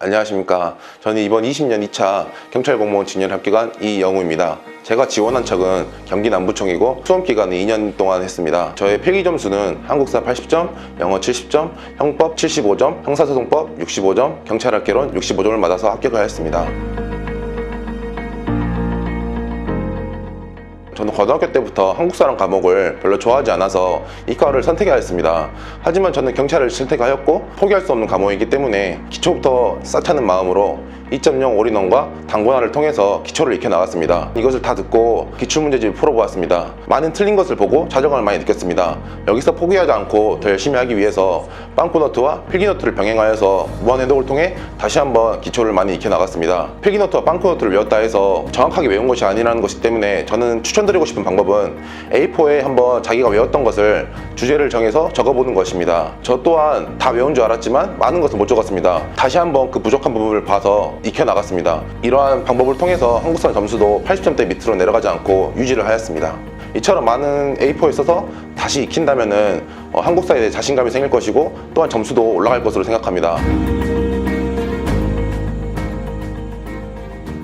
안녕하십니까. 저는 이번 20년 2차 경찰공무원 진열 합격한 이영우입니다. 제가 지원한 척은 경기 남부청이고 수험기간은 2년 동안 했습니다. 저의 필기 점수는 한국사 80점, 영어 70점, 형법 75점, 형사소송법 65점, 경찰학개론 65점을 받아서 합격을 하였습니다. 저는 고등학교 때부터 한국사라는 과목을 별로 좋아하지 않아서 이과를 선택하였습니다. 하지만 저는 경찰을 선택하였고 포기할 수 없는 과목이기 때문에 기초부터 쌓자는 마음으로 2.0 올인원과 단권화를 통해서 기초를 익혀 나갔습니다. 이것을 다 듣고 기출문제집을 풀어보았습니다. 많은 틀린 것을 보고 자존감을 많이 느꼈습니다. 여기서 포기하지 않고 더 열심히 하기 위해서 빵꾸노트와 필기노트를 병행하여서 무한해독을 통해 다시 한번 기초를 많이 익혀 나갔습니다. 필기노트와 빵꾸노트를 외웠다 해서 정확하게 외운 것이 아니라는 것이기 때문에 저는 추천드리고 싶은 방법은 A4에 한번 자기가 외웠던 것을 주제를 정해서 적어보는 것입니다. 저 또한 다 외운 줄 알았지만 많은 것을 못 적었습니다. 다시 한번 그 부족한 부분을 봐서 익혀 나갔습니다. 이러한 방법을 통해서 한국사 점수도 80점대 밑으로 내려가지 않고 유지를 하였습니다. 이처럼 많은 A4에 써서 다시 익힌다면은 한국사에 대해 자신감이 생길 것이고 또한 점수도 올라갈 것으로 생각합니다.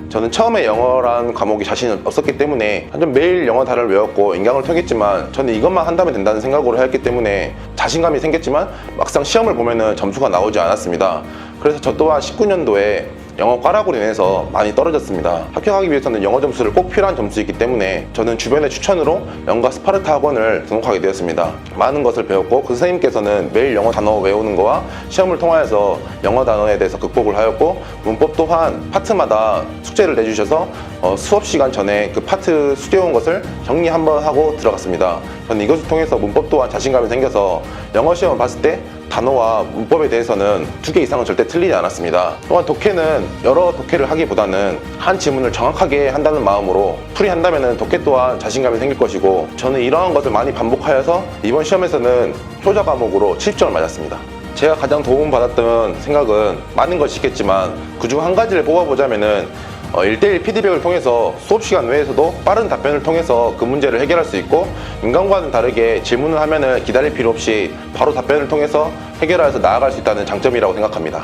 저는 처음에 영어라는 과목이 자신이 없었기 때문에 완전 매일 영어 단어를 외웠고 인강을 통했지만 저는 이것만 한다면 된다는 생각으로 했기 때문에 자신감이 생겼지만 막상 시험을 보면은 점수가 나오지 않았습니다. 그래서 저 또한 19년도에 영어 과락으로 인해서 많이 떨어졌습니다. 합격하기 위해서는 영어 점수를 꼭 필요한 점수이기 때문에 저는 주변의 추천으로 영어과 스파르타 학원을 등록하게 되었습니다. 많은 것을 배웠고 그 선생님께서는 매일 영어 단어 외우는 거와 시험을 통하여서 영어 단어에 대해서 극복을 하였고 문법 또한 파트마다 숙제를 내주셔서 수업 시간 전에 그 파트 숙제온 것을 정리 한번 하고 들어갔습니다. 저는 이것을 통해서 문법 또한 자신감이 생겨서 영어 시험을 봤을 때 단어와 문법에 대해서는 2개 이상은 절대 틀리지 않았습니다. 또한 독해는 여러 독해를 하기보다는 한 지문을 정확하게 한다는 마음으로 풀이한다면 독해 또한 자신감이 생길 것이고 저는 이러한 것을 많이 반복하여서 이번 시험에서는 효자 과목으로 70점을 맞았습니다. 제가 가장 도움받았던 생각은 많은 것이 있겠지만 그중 한 가지를 뽑아보자면은 1대1 피드백을 통해서 수업 시간 외에서도 빠른 답변을 통해서 그 문제를 해결할 수 있고 인간과는 다르게 질문을 하면은 기다릴 필요 없이 바로 답변을 통해서 해결해서 나아갈 수 있다는 장점이라고 생각합니다.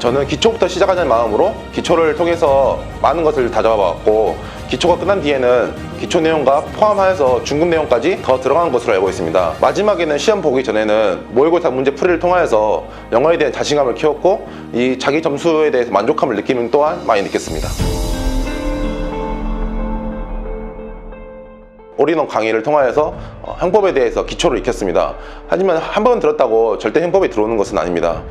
저는 기초부터 시작하는 마음으로 기초를 통해서 많은 것을 다져봤고 기초가 끝난 뒤에는 기초 내용과 포함하여서 중급 내용까지 더 들어가는 것으로 알고 있습니다. 마지막에는 시험 보기 전에는 모의고사 문제 풀이를 통하여서 영어에 대한 자신감을 키웠고 이 자기 점수에 대해서 만족감을 느끼는 또한 많이 느꼈습니다. 올인원 강의를 통하여서 형법에 대해서 기초를 익혔습니다. 하지만 한 번 들었다고 절대 형법에 들어오는 것은 아닙니다.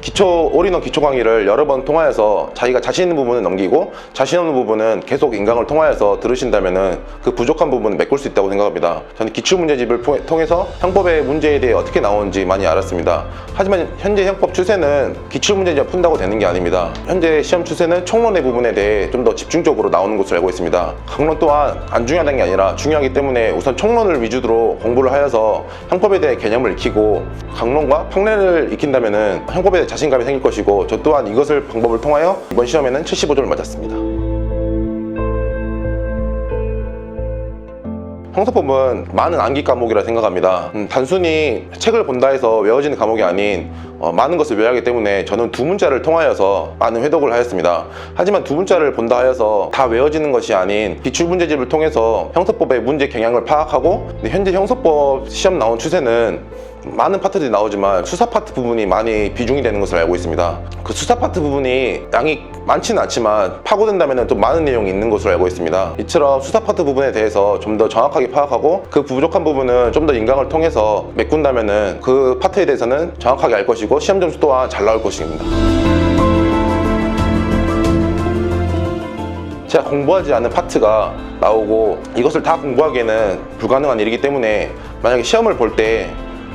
올인원 기초 강의를 여러 번 통하여서 자기가 자신 있는 부분은 넘기고 자신 없는 부분은 계속 인강을 통하여서 들으신다면은 그 부족한 부분을 메꿀 수 있다고 생각합니다. 저는 기출문제집을 통해서 형법의 문제에 대해 어떻게 나오는지 많이 알았습니다. 하지만 현재 형법 추세는 기출문제집을 푼다고 되는 게 아닙니다. 현재 시험 추세는 총론의 부분에 대해 좀 더 집중적으로 나오는 것으로 알고 있습니다. 강론 또한 안 중요하다는 게 아니라 중요하기 때문에 우선 총론을 위주로 공부를 하여서 형법에 대해 개념을 익히고 강론과 평론을 익힌다면 형법에 대해 자신감이 생길 것이고 저 또한 이것을 방법을 통하여 이번 시험에는 75점을 맞았습니다. 형사법은 많은 암기 과목이라 생각합니다. 단순히 책을 본다 해서 외워지는 과목이 아닌 많은 것을 외워야 하기 때문에 저는 두 문자를 통하여서 많은 회독을 하였습니다. 하지만 두 문자를 본다 하여서 다 외워지는 것이 아닌 기출문제집을 통해서 형사법의 문제 경향을 파악하고 현재 형사법 시험 나온 추세는 많은 파트들이 나오지만 수사 파트 부분이 많이 비중이 되는 것을 알고 있습니다. 그 수사 파트 부분이 양이 많지는 않지만 파고든다면 또 많은 내용이 있는 것으로 알고 있습니다. 이처럼 수사 파트 부분에 대해서 좀 더 정확하게 파악하고 그 부족한 부분은 좀 더 인강을 통해서 메꾼다면 그 파트에 대해서는 정확하게 알 것이고 시험 점수 또한 잘 나올 것입니다. 제가 공부하지 않은 파트가 나오고 이것을 다 공부하기에는 불가능한 일이기 때문에 만약에 시험을 볼 때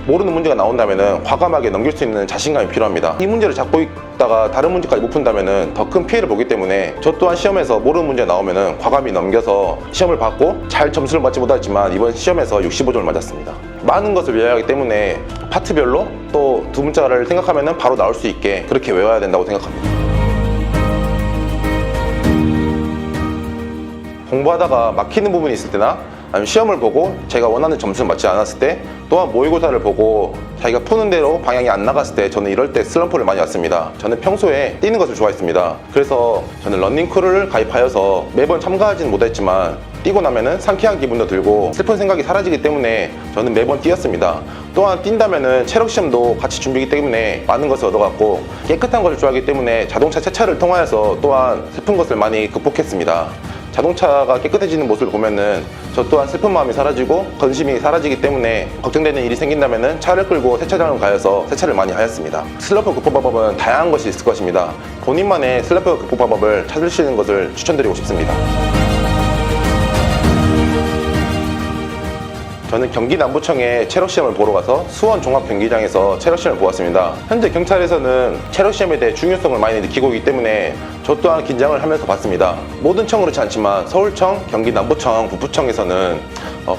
모르는 문제가 나온다면 과감하게 넘길 수 있는 자신감이 필요합니다. 이 문제를 잡고 있다가 다른 문제까지 못 푼다면 더 큰 피해를 보기 때문에 저 또한 시험에서 모르는 문제 나오면 과감히 넘겨서 시험을 받고 잘 점수를 받지 못하지만 이번 시험에서 65점을 맞았습니다. 많은 것을 외워야 하기 때문에 파트별로 또 두 문자를 생각하면 바로 나올 수 있게 그렇게 외워야 된다고 생각합니다. 공부하다가 막히는 부분이 있을 때나 아니면 시험을 보고 제가 원하는 점수를 맞지 않았을 때, 또한 모의고사를 보고 자기가 푸는 대로 방향이 안 나갔을 때 저는 이럴 때 슬럼프를 많이 왔습니다. 저는 평소에 뛰는 것을 좋아했습니다. 그래서 저는 러닝크루를 가입하여서 매번 참가하지는 못했지만 뛰고 나면은 상쾌한 기분도 들고 슬픈 생각이 사라지기 때문에 저는 매번 뛰었습니다. 또한 뛴다면은 체력 시험도 같이 준비하기 때문에 많은 것을 얻어갔고, 깨끗한 것을 좋아하기 때문에 자동차 세차를 통하여서 또한 슬픈 것을 많이 극복했습니다. 자동차가 깨끗해지는 모습을 보면은 저 또한 슬픈 마음이 사라지고 근심이 사라지기 때문에 걱정되는 일이 생긴다면은 차를 끌고 세차장을 가서 세차를 많이 하였습니다. 슬럼프 극복 방법은 다양한 것이 있을 것입니다. 본인만의 슬럼프 극복 방법을 찾으시는 것을 추천드리고 싶습니다. 저는 경기 남부청에 체력시험을 보러 가서 수원 종합경기장에서 체력시험을 보았습니다. 현재 경찰에서는 체력시험에 대해 중요성을 많이 느끼고 있기 때문에 저 또한 긴장을 하면서 봤습니다. 모든 청 그렇지 않지만 서울청, 경기 남부청, 북부청에서는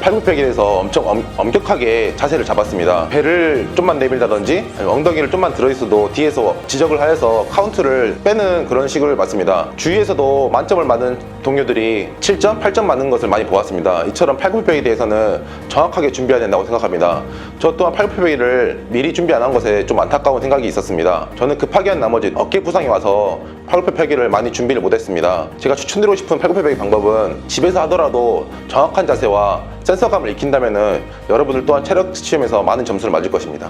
팔굽혀펴기에서 엄청 엄격하게 자세를 잡았습니다. 배를 좀만 내밀다든지 엉덩이를 좀만 들어있어도 뒤에서 지적을 하여서 카운트를 빼는 그런 식을 봤습니다. 주위에서도 만점을 맞는 동료들이 7점, 8점 맞는 것을 많이 보았습니다. 이처럼 팔굽혀펴기에 대해서는 정확하게 준비해야 된다고 생각합니다. 저 또한 팔굽혀펴기를 미리 준비 안 한 것에 좀 안타까운 생각이 있었습니다. 저는 급하게 한 나머지 어깨 부상이 와서 팔굽혀펴기를 많이 준비를 못했습니다. 제가 추천드리고 싶은 팔굽혀펴기 방법은 집에서 하더라도 정확한 자세와 센서감을 익힌다면 여러분들 또한 체력 시험에서 많은 점수를 맞을 것입니다.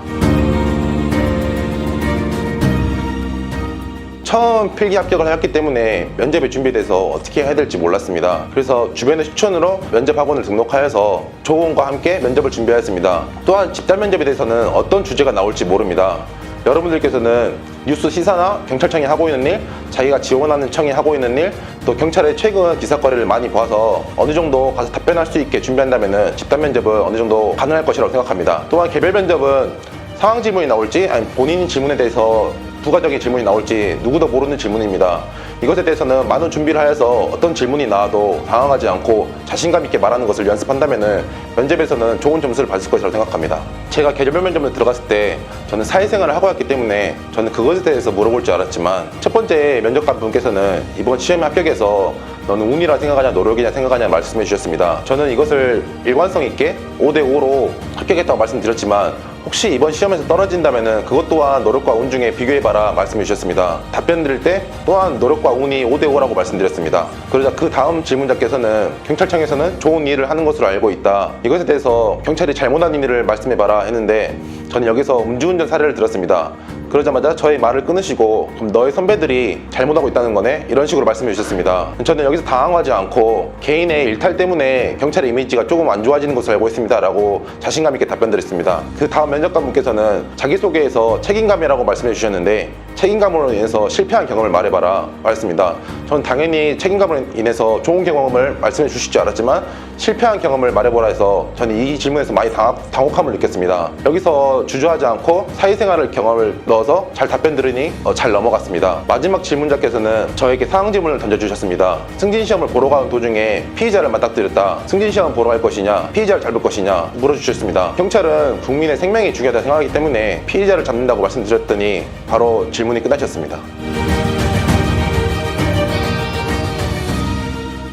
처음 필기 합격을 했기 때문에 면접에 준비돼서 어떻게 해야 될지 몰랐습니다. 그래서 주변의 추천으로 면접 학원을 등록하여서 조언과 함께 면접을 준비하였습니다. 또한 집단 면접에 대해서는 어떤 주제가 나올지 모릅니다. 여러분들께서는 뉴스 시사나 경찰청이 하고 있는 일, 자기가 지원하는 청이 하고 있는 일, 또 경찰의 최근 기사거리를 많이 봐서 어느 정도 가서 답변할 수 있게 준비한다면 집단 면접은 어느 정도 가능할 것이라고 생각합니다. 또한 개별 면접은 상황 질문이 나올지 아니면 본인 질문에 대해서 부가적인 질문이 나올지 누구도 모르는 질문입니다. 이것에 대해서는 많은 준비를 하여서 어떤 질문이 나와도 당황하지 않고 자신감 있게 말하는 것을 연습한다면 면접에서는 좋은 점수를 받을 것이라고 생각합니다. 제가 개별 면접을 들어갔을 때 저는 사회생활을 하고 왔기 때문에 저는 그것에 대해서 물어볼 줄 알았지만, 첫 번째 면접관 분께서는 이번 시험에 합격해서 너는 운이라 생각하냐 노력이냐 생각하냐 말씀해 주셨습니다. 저는 이것을 일관성 있게 5대5로 합격했다고 말씀드렸지만, 혹시 이번 시험에서 떨어진다면 그것 또한 노력과 운 중에 비교해봐라 말씀해 주셨습니다. 답변 드릴 때 또한 노력과 운이 5대5라고 말씀드렸습니다. 그러자 그 다음 질문자께서는 경찰청에서는 좋은 일을 하는 것으로 알고 있다, 이것에 대해서 경찰이 잘못한 일을 말씀해봐라 했는데, 저는 여기서 음주운전 사례를 들었습니다. 그러자마자 저의 말을 끊으시고 그럼 너의 선배들이 잘못하고 있다는 거네? 이런 식으로 말씀해 주셨습니다. 저는 여기서 당황하지 않고 개인의 일탈 때문에 경찰의 이미지가 조금 안 좋아지는 것으로 알고 있습니다 라고 자신감 있게 답변 드렸습니다. 그 다음 면접관분께서는 자기소개에서 책임감이라고 말씀해 주셨는데, 책임감으로 인해서 실패한 경험을 말해봐라 말했습니다. 전 당연히 책임감으로 인해서 좋은 경험을 말씀해 주실 줄 알았지만 실패한 경험을 말해보라 해서 저는 이 질문에서 많이 당혹함을 느꼈습니다. 여기서 주저하지 않고 사회생활을 경험을 넣어서 잘 답변 들으니 잘 넘어갔습니다. 마지막 질문자께서는 저에게 상황 질문을 던져주셨습니다. 승진시험을 보러 가는 도중에 피의자를 맞닥뜨렸다. 승진시험 보러 갈 것이냐, 피의자를 잡을 것이냐 물어주셨습니다. 경찰은 국민의 생명이 중요하다 생각하기 때문에 피의자를 잡는다고 말씀드렸더니 바로 질문이 끝나셨습니다.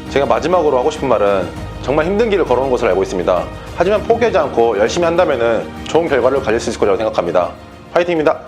제가 마지막으로 하고 싶은 말은, 정말 힘든 길을 걸어온 것을 알고 있습니다. 하지만 포기하지 않고 열심히 한다면 좋은 결과를 가질 수 있을 거라고 생각합니다. 화이팅입니다.